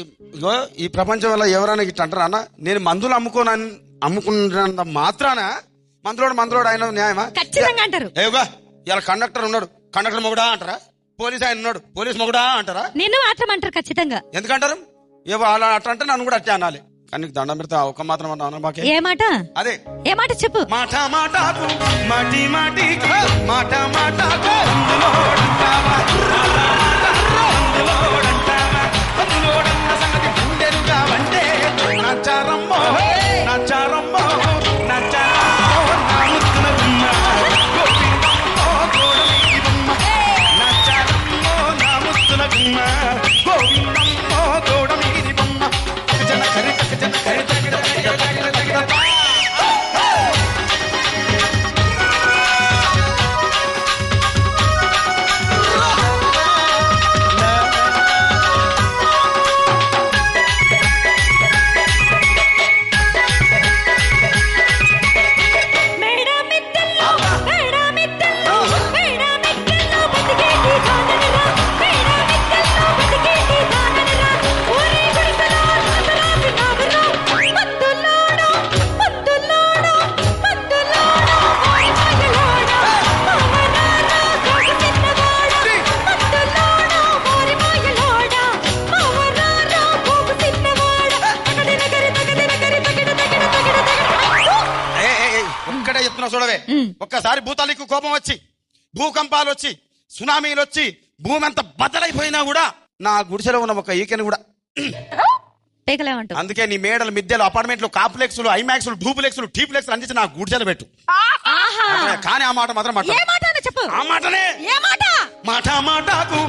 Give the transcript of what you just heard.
ఇగో ఈ ప్రపంచంలో ఎవరైనా ఇట్లా అంటారా అన్న? నేను మందులు అమ్ముకున్నంత మాత్రాన మందులోడు ఆయన న్యాయమా? ఖచ్చితంగా అంటారు. ఏగా ఇలా కండక్టర్ ఉన్నాడు, కండక్టర్ మొగుడా అంటారా? పోలీస్ ఆయన ఉన్నాడు, పోలీస్ మొగుడా అంటారా? నిన్ను మాత్రం అంటారు ఖచ్చితంగా. ఎందుకంటారు? ఏవో అలా అట్లా అంటే నన్ను కూడా అట్టే అనాలి. కానీ దండం పెడితే ఒక మాత్రం అన్నా. ఏ మాట? అదే ఏ మాట చెప్పు. మాట మాటకు మాటి మాటికి మాట మాటకు నచ్చారమ్మో నచ్చారమ్మో నచ్చారమ్మో నా ముత్తుల గుమ్మ గోవిందమ్మో గోడ మీది బొమ్మ జన కరి జన కరి చూడవే. ఒక్కసారి భూతాలకు కోపం వచ్చి, భూకంపాలు వచ్చి, సునామీలు వచ్చి, భూమి అంతా బద్దలైపోయినా కూడా నా గుడిసెలో ఉన్న ఒక ఈకెని కూడా అందుకే నీ మేడలు, మిద్దెలు, అపార్ట్మెంట్లు, కాంప్లెక్స్లు, ఐమాక్స్లు, డూప్లెక్స్లు, టీప్లెక్స్లు అందించి నా గుడిసెలు పెట్టు. కానీ ఆ మాట మాత్రం చెప్పు. ఆ మాటనే మాట మాటకు